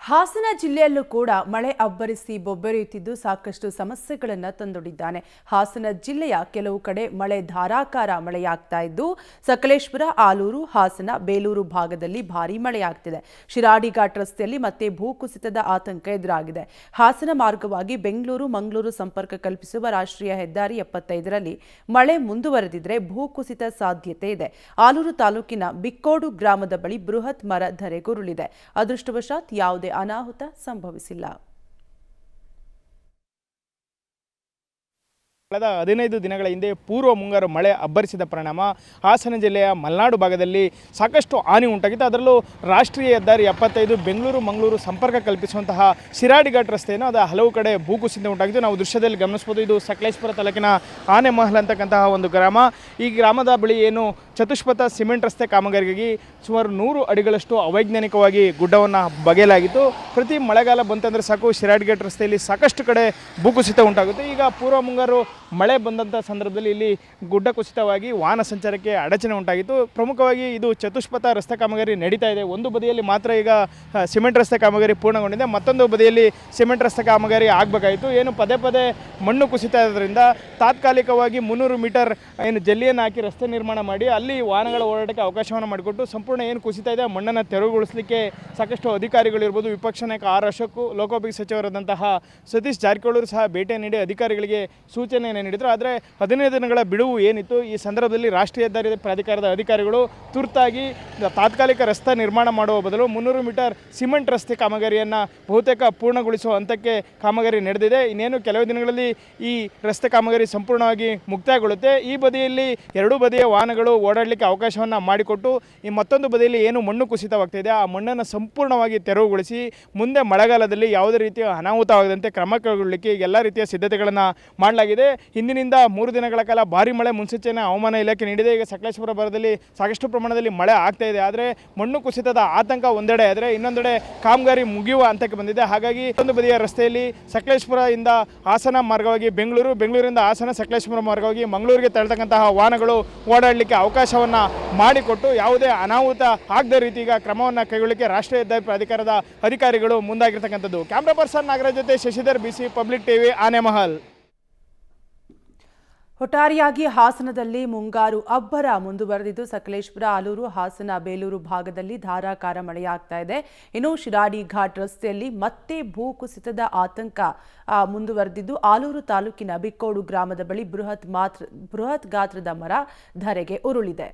ಹಾಸನ ಜಿಲ್ಲೆಯಲ್ಲೂ ಕೂಡ ಮಳೆ ಅಬ್ಬರಿಸಿ ಬೊಬ್ಬೆರೆಯುತ್ತಿದ್ದು ಸಾಕಷ್ಟು ಸಮಸ್ಯೆಗಳನ್ನು ತಂದೊಡ್ಡಿದ್ದಾನೆ. ಹಾಸನ ಜಿಲ್ಲೆಯ ಕೆಲವು ಕಡೆ ಮಳೆ ಧಾರಾಕಾರ ಮಳೆಯಾಗ್ತಾ ಇದ್ದು ಸಕಲೇಶಪುರ, ಆಲೂರು, ಹಾಸನ, ಬೇಲೂರು ಭಾಗದಲ್ಲಿ ಭಾರೀ ಮಳೆಯಾಗ್ತಿದೆ. ಶಿರಾಡಿ ಘಾಟ್ ರಸ್ತೆಯಲ್ಲಿ ಮತ್ತೆ ಭೂಕುಸಿತದ ಆತಂಕ ಎದುರಾಗಿದೆ. ಹಾಸನ ಮಾರ್ಗವಾಗಿ ಬೆಂಗಳೂರು ಮಂಗಳೂರು ಸಂಪರ್ಕ ಕಲ್ಪಿಸುವ ರಾಷ್ಟ್ರೀಯ ಹೆದ್ದಾರಿ 75ರಲ್ಲಿ ಮಳೆ ಮುಂದುವರೆದಿದ್ರೆ ಭೂಕುಸಿತ ಸಾಧ್ಯತೆ ಇದೆ. ಆಲೂರು ತಾಲೂಕಿನ ಬಿಕ್ಕೋಡು ಗ್ರಾಮದ ಬಳಿ ಬೃಹತ್ ಮರ ಧರೆಗುರುಳಿದೆ. ಅದೃಷ್ಟವಶಾತ್ ಯಾವುದೇ ಅನಾಹುತ ಸಂಭವಿಸಿಲ್ಲ. ಕಳೆದ 15 ದಿನಗಳ ಹಿಂದೆ ಪೂರ್ವ ಮುಂಗಾರು ಮಳೆ ಅಬ್ಬರಿಸಿದ ಪರಿಣಾಮ ಹಾಸನ ಜಿಲ್ಲೆಯ ಮಲೆನಾಡು ಭಾಗದಲ್ಲಿ ಸಾಕಷ್ಟು ಹಾನಿ ಉಂಟಾಗಿತ್ತು. ಅದರಲ್ಲೂ ರಾಷ್ಟ್ರೀಯ ಹೆದ್ದಾರಿ 75 ಬೆಂಗಳೂರು ಮಂಗಳೂರು ಸಂಪರ್ಕ ಕಲ್ಪಿಸುವಂತಹ ಶಿರಾಡಿ ಘಾಟ್ ರಸ್ತೆಯನ್ನು ಅದು ಹಲವು ಕಡೆ ಭೂಕುಸಿತ ಉಂಟಾಗಿತ್ತು. ನಾವು ದೃಶ್ಯದಲ್ಲಿ ಗಮನಿಸಬಹುದು. ಇದು ಸಕಲೇಶಪುರ ತಾಲೂಕಿನ ಆನೆಮಹಲ್ ಅಂತಕ್ಕಂತಹ ಒಂದು ಗ್ರಾಮ. ಈ ಗ್ರಾಮದ ಬಳಿ ಏನು ಚತುಷ್ಪಥ ಸಿಮೆಂಟ್ ರಸ್ತೆ ಕಾಮಗಾರಿಗಾಗಿ ಸುಮಾರು 100 ಅಡಿಗಳಷ್ಟು ಅವೈಜ್ಞಾನಿಕವಾಗಿ ಗುಡ್ಡವನ್ನು ಬಗೆಯಲಾಗಿತ್ತು. ಪ್ರತಿ ಮಳೆಗಾಲ ಬಂತಂದರೆ ಸಾಕು ಶಿರಾಡಿ ಘಾಟ್ ರಸ್ತೆಯಲ್ಲಿ ಸಾಕಷ್ಟು ಕಡೆ ಭೂಕುಸಿತ ಉಂಟಾಗುತ್ತೆ. ಈಗ ಪೂರ್ವ ಮುಂಗಾರು ಮಳೆ ಬಂದಂಥ ಸಂದರ್ಭದಲ್ಲಿ ಇಲ್ಲಿ ಗುಡ್ಡ ಕುಸಿತವಾಗಿ ವಾಹನ ಸಂಚಾರಕ್ಕೆ ಅಡಚಣೆ ಉಂಟಾಗಿತ್ತು. ಪ್ರಮುಖವಾಗಿ ಇದು ಚತುಷ್ಪಥ ರಸ್ತೆ ಕಾಮಗಾರಿ ನಡೀತಾ ಇದೆ. ಒಂದು ಬದಿಯಲ್ಲಿ ಮಾತ್ರ ಈಗ ಸಿಮೆಂಟ್ ರಸ್ತೆ ಕಾಮಗಾರಿ ಪೂರ್ಣಗೊಂಡಿದೆ, ಮತ್ತೊಂದು ಬದಿಯಲ್ಲಿ ಸಿಮೆಂಟ್ ರಸ್ತೆ ಕಾಮಗಾರಿ ಆಗಬೇಕಾಯಿತು. ಏನು ಪದೇ ಪದೇ ಮಣ್ಣು ಕುಸಿತ ಇರೋದ್ರಿಂದ ತಾತ್ಕಾಲಿಕವಾಗಿ 300 ಮೀಟರ್ ಏನು ಜಲ್ಲಿಯನ್ನು ಹಾಕಿ ರಸ್ತೆ ನಿರ್ಮಾಣ ಮಾಡಿ ಅಲ್ಲಿ ವಾಹನಗಳ ಓಡಾಟಕ್ಕೆ ಅವಕಾಶವನ್ನು ಮಾಡಿಕೊಟ್ಟು ಸಂಪೂರ್ಣ ಏನು ಕುಸಿತ ಇದೆ ಮಣ್ಣನ್ನು ತೆರವುಗೊಳಿಸಲಿಕ್ಕೆ ಸಾಕಷ್ಟು ಅಧಿಕಾರಿಗಳಿರ್ಬೋದು. ವಿಪಕ್ಷ ನಾಯಕ ಆರ್ ಅಶೋಕ್, ಲೋಕೋಪಯೋಗಿ ಸಚಿವರಾದಂತಹ ಸತೀಶ್ ಜಾರಕಿಹೊಳಿ ಸಹ ಭೇಟಿ ನೀಡಿ ಅಧಿಕಾರಿಗಳಿಗೆ ಸೂಚನೆ ನೀಡಿದರು. ಆದರೆ 15 ದಿನಗಳ ಬಿಡುವು ಏನಿತ್ತು, ಈ ಸಂದರ್ಭದಲ್ಲಿ ರಾಷ್ಟ್ರೀಯ ಹೆದ್ದಾರಿ ಪ್ರಾಧಿಕಾರದ ಅಧಿಕಾರಿಗಳು ತುರ್ತಾಗಿ ತಾತ್ಕಾಲಿಕ ರಸ್ತೆ ನಿರ್ಮಾಣ ಮಾಡುವ ಬದಲು 300 ಮೀಟರ್ ಸಿಮೆಂಟ್ ರಸ್ತೆ ಕಾಮಗಾರಿಯನ್ನು ಬಹುತೇಕ ಪೂರ್ಣಗೊಳಿಸುವ ಹಂತಕ್ಕೆ ಕಾಮಗಾರಿ ನಡೆದಿದೆ. ಇನ್ನೇನು ಕೆಲವು ದಿನಗಳಲ್ಲಿ ಈ ರಸ್ತೆ ಕಾಮಗಾರಿ ಸಂಪೂರ್ಣವಾಗಿ ಮುಕ್ತಾಯಗೊಳ್ಳುತ್ತೆ. ಈ ಬದಿಯಲ್ಲಿ ಎರಡೂ ಬದಿಯ ವಾಹನಗಳು ಓಡಾಡಲಿಕ್ಕೆ ಅವಕಾಶವನ್ನು ಮಾಡಿಕೊಟ್ಟು ಈ ಮತ್ತೊಂದು ಬದಿಯಲ್ಲಿ ಏನು ಮಣ್ಣು ಕುಸಿತವಾಗ್ತಿದೆ ಆ ಮಣ್ಣನ್ನು ಸಂಪೂರ್ಣವಾಗಿ ತೆರವುಗೊಳಿಸಿ ಮುಂದೆ ಮಳೆಗಾಲದಲ್ಲಿ ಯಾವುದೇ ರೀತಿಯ ಅನಾಹುತವಾಗದಂತೆ ಕ್ರಮ ಕೈಗೊಳ್ಳಲಿಕ್ಕೆ ಎಲ್ಲ ರೀತಿಯ ಸಿದ್ಧತೆಗಳನ್ನು ಮಾಡಲಾಗಿದೆ. ಹಿಂದಿನಿಂದ 3 ದಿನಗಳ ಕಾಲ ಭಾರಿ ಮಳೆ ಮುನ್ಸೂಚನೆ ಹವಾಮಾನ ಇಲಾಖೆ ನೀಡಿದೆ. ಈಗ ಸಕಲೇಶಪುರ ಭಾಗದಲ್ಲಿ ಸಾಕಷ್ಟು ಪ್ರಮಾಣದಲ್ಲಿ ಮಳೆ ಆಗ್ತಾ ಇದೆ. ಆದರೆ ಮಣ್ಣು ಕುಸಿತದ ಆತಂಕ ಒಂದೆಡೆ ಆದರೆ ಇನ್ನೊಂದೆಡೆ ಕಾಮಗಾರಿ ಮುಗಿಯುವ ಹಂತಕ್ಕೆ ಬಂದಿದೆ. ಹಾಗಾಗಿ ಒಂದು ಬದಿಯ ರಸ್ತೆಯಲ್ಲಿ ಸಕಲೇಶಪುರದಿಂದ ಹಾಸನ ಮಾರ್ಗವಾಗಿ ಬೆಂಗಳೂರು, ಬೆಂಗಳೂರಿಂದ ಹಾಸನ, ಸಕಲೇಶಪುರ ಮಾರ್ಗವಾಗಿ ಮಂಗಳೂರಿಗೆ ತೆರಳತಕ್ಕಂತಹ ವಾಹನಗಳು ಓಡಾಡಲಿಕ್ಕೆ ಅವಕಾಶವನ್ನು ಮಾಡಿಕೊಟ್ಟು ಯಾವುದೇ ಅನಾಹುತ ಆಗದ ರೀತಿ ಈಗ ಕ್ರಮವನ್ನು ಕೈಗೊಳ್ಳಲಿಕ್ಕೆ ರಾಷ್ಟ್ರೀಯ ಹೆದ್ದಾರಿ ಪ್ರಾಧಿಕಾರದ ಅಧಿಕಾರಿಗಳು ಮುಂದಾಗಿರ್ತಕ್ಕಂಥದ್ದು. ಕ್ಯಾಮ್ರಾ ಪರ್ಸನ್ ನಾಗರಾಜ್ ಜೊತೆ Shashidhar, BC public TV, Anemahal. ಒಟ್ಟಾರೆಯಾಗಿ ಹಾಸನದಲ್ಲಿ ಮುಂಗಾರು ಅಬ್ಬರ ಮುಂದುವರೆದಿದ್ದು ಸಕಲೇಶಪುರ, ಆಲೂರು, ಹಾಸನ, ಬೇಲೂರು ಭಾಗದಲ್ಲಿ ಧಾರಾಕಾರ ಮಳೆಯಾಗ್ತಾ ಇದೆ. ಇನ್ನು ಶಿರಾಡಿ ಘಾಟ್ ರಸ್ತೆಯಲ್ಲಿ ಮತ್ತೆ ಭೂಕುಸಿತದ ಆತಂಕ ಮುಂದುವರೆದಿದ್ದು ಆಲೂರು ತಾಲೂಕಿನ ಬಿಕ್ಕೋಡು ಗ್ರಾಮದ ಬಳಿ ಬೃಹತ್ ಗಾತ್ರದ ಮರ ಧರೆಗೆ ಉರುಳಿದೆ.